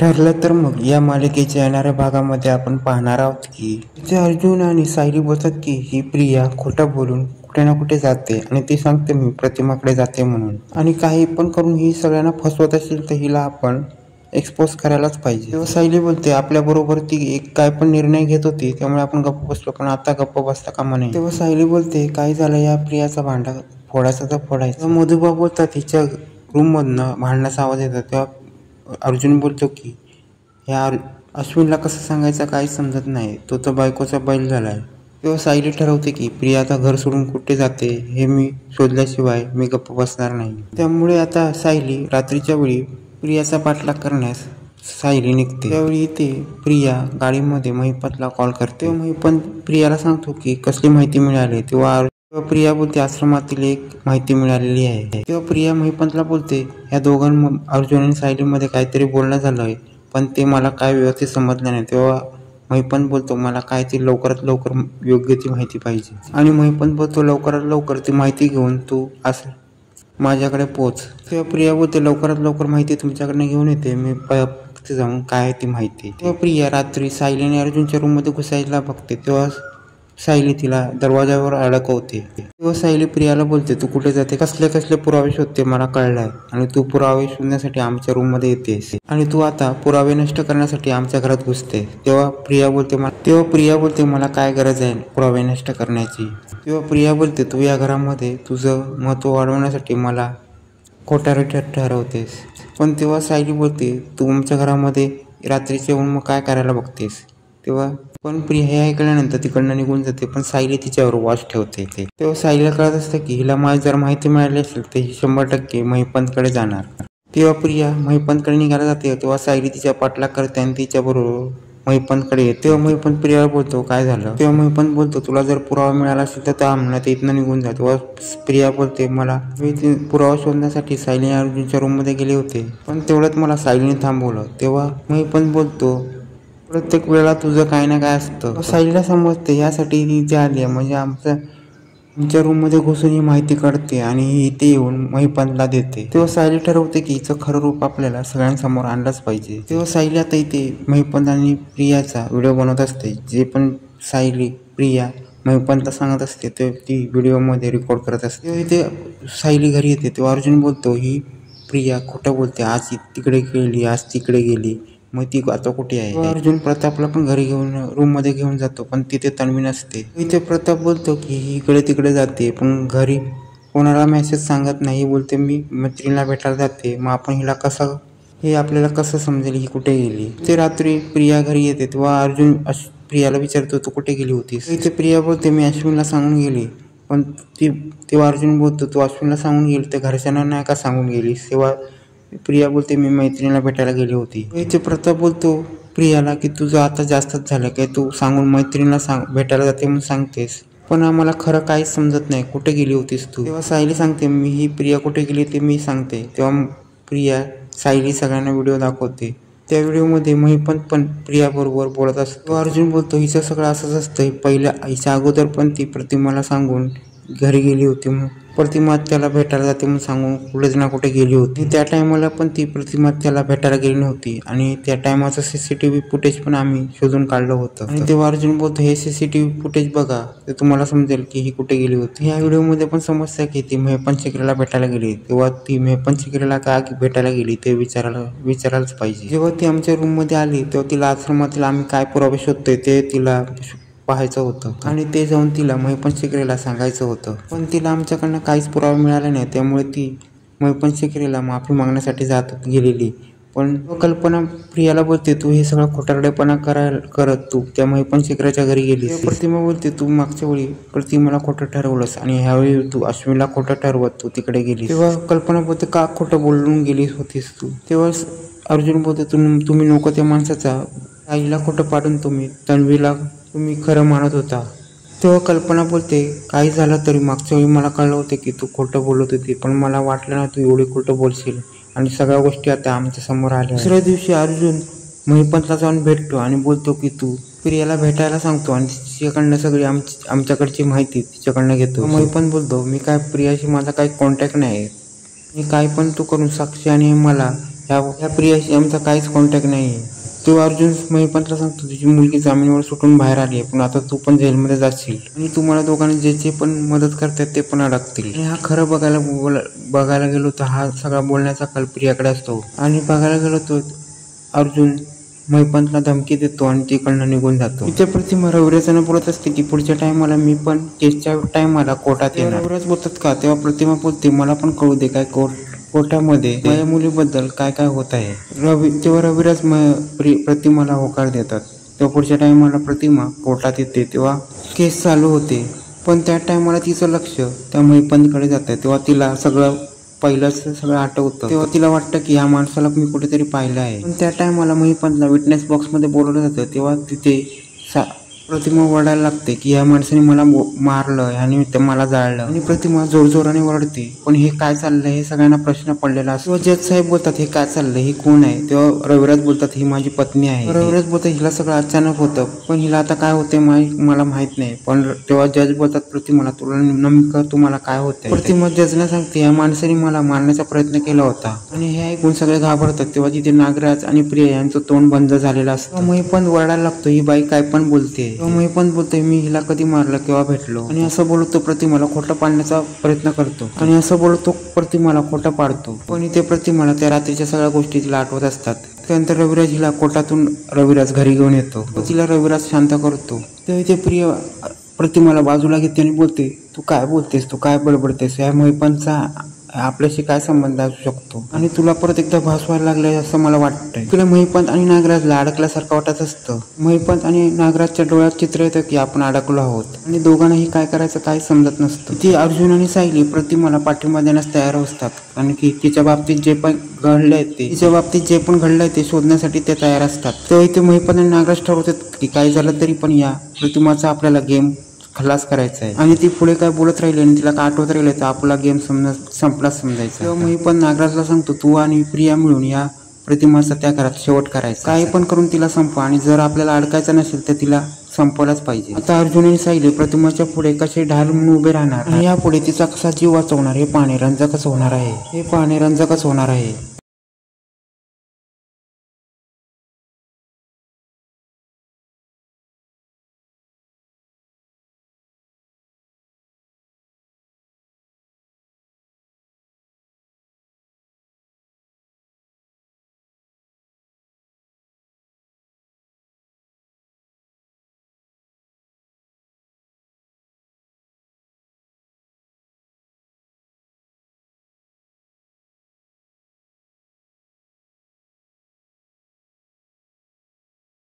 ठरलं तर मग या मालिकेच्या येणाऱ्या भागामध्ये आपण पाहणार आहोत की तिचे अर्जुन आणि सायली बोलतात की ही प्रिया खोटं बोलून कुठे ना कुठे जाते आणि ती सांगते मी प्रतिमाकडे जाते म्हणून, आणि काही पण करून ही सगळ्यांना फसवत असेल तर हिला आपण एक्सपोज करायलाच पाहिजे. तेव्हा सायली बोलते आपल्या बरोबर ती एक काय पण निर्णय घेत होती त्यामुळे आपण गप्प बसलो, पण आता गप्प बसता कामा नये. तेव्हा सायली बोलते काय झालं या प्रियाचा भांडा फोडायचा तर फोडायचा. मधुबा बोलतात तिच्या रूम मधनं भांडणाचा आवाज येतात. तेव्हा अर्जुन बोलतो की ह्या अश्विनला कसं सांगायचं काही समजत नाही, तो तर बायकोचा बैल झालाय. तेव्हा सायली ठरवते की प्रिया आता घर सोडून कुठे जाते हे मी शोधल्याशिवाय मी गप्प बसणार नाही. त्यामुळे आता सायली रात्रीच्या वेळी प्रियाचा पाठलाग करण्यास सायली निघते. त्यावेळी ते प्रिया गाडीमध्ये महिपतला कॉल करते. महिपत प्रियाला सांगतो की कसली माहिती मिळाली. तेव्हा प्रिया बोलते आश्रमातील एक माहिती मिळालेली आहे. तेव्हा प्रिया महिपतला बोलते या दोघां अर्जुन आणि सायलीमध्ये काहीतरी बोलणं झालंय, पण ते मला काय व्यवस्थित समजलं नाही. तेव्हा महिपत बोलतो मला काय ती लवकरात लवकर योग्य ती माहिती पाहिजे, आणि महिपत बोलतो लवकरात लवकर ती माहिती घेऊन तू असं माझ्याकडे पोच. तेव्हा प्रिया बोलते लवकरात लवकर माहिती तुमच्याकडनं घेऊन येते मी बघते जाऊन काय आहे ती माहिती. तेव्हा प्रिया रात्री सायली आणि अर्जुनच्या रूम मध्ये घुसायला बघते. तेव्हा सायली तिला दरवाजावर अडकवते. तेव्हा सायली प्रियाला बोलते तू कुठे जाते, कसले कसले पुरावे शोधते मला कळलंय, आणि तू पुरावे शोधण्यासाठी आमच्या रूम मध्ये येतेस आणि तू आता पुरावे नष्ट करण्यासाठी आमच्या घरात घुसते. तेव्हा प्रिया बोलते मला काय गरज आहे पुरावे नष्ट करण्याची. तेव्हा प्रिया बोलते तू या घरामध्ये तुझं महत्त्व वाढवण्यासाठी मला खोटारडी ठरवतेस. पण तेव्हा सायली बोलते तू आमच्या घरामध्ये रात्रीचे येऊन मग काय करायला बघतेस. तेव्हा पण प्रिया हे ऐकल्यानंतर तिकडनं निघून जाते, पण सायली तिच्यावर वॉच ठेवते. तेव्हा सायलीला कळत असतं की हिला जर माहिती मिळाली असेल तर ही 100% महिपतकडे जाणार. तेव्हा प्रिया महिपतकडे निघायला जाते. तेव्हा सायली तिच्या पाठलाग करते आणि तिच्या बरोबर महिपतकडे येते. तेव्हा महिपत प्रियाला बोलतो काय झालं. तेव्हा महिपत बोलतो तुला जर पुरावा मिळाला असेल तर आम्हाला ते इथनं निघून जा. तेव्हा प्रिया बोलते मी पुरावा शोधण्यासाठी सायली अर्जुनच्या रूम मध्ये गेले होते, पण तेवढ्यात मला सायलीने थांबवलं. तेव्हा महिपत बोलतो प्रत्येक वेळेला तुझं काय ना काय असतं. सायलीला समजते यासाठी ती इथे आली म्हणजे आमच्या रूम मध्ये घुसून ही माहिती कळते आणि ही इथे येऊन महिपतला देते. तेव्हा सायली ठरवते की हिचं खरं रूप आपल्याला सगळ्यांसमोर आणलंच पाहिजे. तेव्हा सायली आता इथे महिपत आणि प्रियाचा व्हिडिओ बनवत असते. जे पण सायली प्रिया महिपतला सांगत असते ते ती व्हिडिओ मध्ये रेकॉर्ड करत असते. तेव्हा इथे सायली घरी येते. तेव्हा अर्जुन बोलतो ही प्रिया खोटं बोलते, आज तिकडे गेली आज तिकडे गेली, मग ती आता कुठे आहे. अर्जुन प्रतापला पण घरी घेऊन रूम मध्ये घेऊन जातो, पण तिथे तन्वी नसते. इथे प्रताप बोलतो की ही इकडे तिकडे जाते पण घरी कोणाला मेसेज सांगत नाही. बोलते मी मैत्रिणीला भेटायला जाते, मग आपण हिला हे आपल्याला कसं समजेल ही कुठे गेली. ते रात्री प्रिया घरी येते. तेव्हा अर्जुन प्रियाला विचारतो तू कुठे गेली होतीस. इथे प्रिया बोलते मी अश्विनला सांगून गेली, पण तेव्हा अर्जुन बोलतो तू अश्विनला सांगून गेली तर घरच्यांना नाही का सांगून गेलीस. तेव्हा प्रिया बोलते मी मैत्रिणीला भेटायला गेली होती. इथे प्रताप बोलतो प्रियाला की तुझं आता जास्तच झालं काय, तू सांगून मैत्रिणीला भेटायला जाते म्हणून सांगतेस, पण आम्हाला खरं काहीच समजत नाही कुठे गेली होतीस तू. तेव्हा सायली सांगते मी ही प्रिया कुठे गेली ते मी सांगते. तेव्हा प्रिया सायली सगळ्यांना व्हिडिओ दाखवते. त्या व्हिडिओमध्ये महिपत पण प्रिया बरोबर बोलत असतो. अर्जुन बोलतो हिचं सगळं असंच असतं, पहिल्या हिच्या अगोदर पण ती प्रतिमाला सांगून घरी गेली होती म्हणून प्रतिमा त्याला भेटायला जाते म्हणून सांगून कुठेच ना कुठे गेली होती. त्या टायमाला पण ती प्रतिमा त्याला भेटायला गेली नव्हती, आणि त्या टायमाचं CCTV फुटेज पण आम्ही शोधून काढलं होतं. आणि तेव्हा अर्जुन बोलतो हे CCTV फुटेज बघा तर तुम्हाला समजेल की ही कुठे गेली होती. या व्हिडिओमध्ये पण समजतं की ती महिपत शिकरीला भेटायला गेली. तेव्हा ती महिपत शिकरीला का भेटायला गेली ते विचारायलाच पाहिजे. जेव्हा ती आमच्या रूम मध्ये आली तेव्हा तिला आश्रमातील आम्ही काय पुरावे शोधतोय ते तिला पाहायचं होतं, आणि ते जाऊन तिला महिपत शिकरीला सांगायचं होतं. पण तिला आमच्याकडनं काहीच पुरावा मिळाला नाही. त्यामुळे ती महिपत शिकरीला माफी मागण्यासाठी जात गेलेली. पण कल्पना प्रियाला बोलते तू हे सगळं खोटारडेपणा करत तू त्या महिपत शिकरीच्या घरी गेलीस. प्रतिमा बोलते तू मागच्या वेळी प्रतिमाला खोटं ठरवलंस आणि ह्यावेळी तू अश्विनला खोटं ठरवत तू तिकडे गेलीस. तेव्हा कल्पना बोलते का खोटं बोलून गेलीस होतीस तू. तेव्हा अर्जुन बोलते तुम्ही नको त्या माणसाचा आईला खोटं पाडून तन्वीला तुम्ही खरं मानत होता. तेव्हा कल्पना बोलते काही झालं तरी मागच्या वेळी मला कळलं होतं की तू खोटं बोलत होती, पण मला वाटलं ना तू एवढी खोटं बोलशील, आणि सगळ्या गोष्टी आता आमच्या समोर आल्या. दुसऱ्या दिवशी अर्जुन महिपतला जाऊन भेटतो आणि बोलतो की तू प्रियाला भेटायला सांगतो आणि तिच्याकडनं सगळी आमच्याकडची माहिती तिच्याकडनं घेतो. महिपत बोलतो मी काय प्रियाशी माझा काही कॉन्टॅक्ट नाही, मी काय पण तू करून साक्षी आणि मला ह्या प्रियाशी आमचा काहीच कॉन्टॅक्ट नाही आहे. तो अर्जुन महिपंतला सांगतो तुझी मुलगी जामीनवर सुटून बाहेर आली आहे, पण आता तू पण जेलमध्ये जाशील आणि तुम्हाला दोघांना जे पण मदत करतात ते पण अडकतील. आणि हा खरं बघायला गेलो तर हा सगळा बोलण्याचा कल प्रियाकडे असतो. आणि बघायला गेलो तर अर्जुन महिपंतला धमकी देतो आणि तिकडनं निघून जातो. इथे प्रतिमा रविराजांना बोलत असते की पुढच्या टायमाला मी पण केसच्या टायमाला कोर्टात येणार. रविराज बोलतात का, तेव्हा प्रतिमा बोलते मला पण कळू दे काय कोर्टामध्ये माझ्या मुलीबद्दल काय काय होत आहे. तेव्हा रविराज प्रतिमाला होकार देतात. तेव्हा पुढच्या टायमाला प्रतिमा कोर्टात येते तेव्हा केस चालू होते, पण त्या टायमाला तिचं लक्ष त्या महिपंतकडे जातं. तेव्हा तिला सगळं आठवतं. तेव्हा तिला वाटतं की ह्या माणसाला मी कुठेतरी पाहिलं आहे. पण त्या टायमाला महिपंतला विटनेस बॉक्समध्ये बोलवलं जातं. तेव्हा तिथे प्रतिमा ओरडायला लागते की या माणसाने मला मारलं आणि मला जाळलं. आणि प्रतिमा जोरजोराने ओरडते. पण हे काय चाललंय हे सगळ्यांना प्रश्न पडलेला असतो. जज साहेब बोलतात हे काय चाललंय, ही कोण आहे. तेव्हा रविराज बोलतात ही माझी पत्नी आहे. रविराज बोलतात हिला सगळं अचानक होतं, पण हिला आता काय होते मला माहित नाही. पण तेव्हा जज बोलतात प्रतिमाला तुला नेमकं तुम्हाला काय होतंय. प्रतिमा जजला सांगते या माणसाने मला मारण्याचा प्रयत्न केला होता. आणि हे ऐकून सगळे घाबरतात. तेव्हा तिथे नागराज आणि प्रिया यांचं तोंड बंद झालेलं असतं. महिपंत ओरडायला लागतो ही बाई काय पण बोलते. महिपंत बोलतोय मी हिला कधी मारलं केव्हा भेटलो. आणि असं बोलतो प्रतिमाला खोटं पाडण्याचा प्रयत्न करतो. आणि असं बोलतो प्रतिमाला खोटं पाडतो. पण इथे प्रतिमाला त्या रात्रीच्या सगळ्या गोष्टी तिला आठवत असतात. त्यानंतर रविराज हिला कोर्टातून घरी घेऊन येतो. तिला रविराज शांत करतो. तेव्हा इथे प्रिया प्रतिमाला बाजूला घेते आणि बोलते तू काय बोलतेस, तू काय बडबडतेस, या महिपंतचा आपल्याशी काय संबंध असू शकतो आणि तुला परत एकदा भास व्हायला लागलाय असं मला वाटतंय. तुला महिपंत आणि नागराजला अडकल्यासारखं वाटत असतं. महिपंत आणि नागराजच्या डोळ्यात चित्र येतं की आपण अडकलो आहोत आणि दोघांनाही काय करायचं काही समजत नसतं. ती अर्जुन आणि सायली प्रतिमाला पाठिंबा देण्यास तयार असतात, कारण की तिच्या बाबतीत जे पण घडलंय ते शोधण्यासाठी ते तयार असतात. तेव्हा इथे महिपंत आणि नागराज ठरवतात की काही झालं तरी पण या प्रतिमाचा आपल्याला गेम खलास करायचा आहे. आणि ती पुढे काय बोलत राहिली आणि तिला काय आठवत राहिले तर आपला गेम संपलाच समजायचा. तेव्हा महिपंत नागराजला सांगतो तू आणि प्रिया मिळून या प्रतिमा सत्याग्रहात शेवट करायचा, काही पण करून तिला संपवा आणि जर आपल्याला अडकायचं नसेल तर तिला संपवलाच पाहिजे. आता अर्जुन आणि सायली प्रतिमाच्या पुढे कसे ढाल म्हणून उभे राहणार आणि यापुढे तिचा कसा जीव वाचवणार हे पाहणे रंजकच होणार आहे.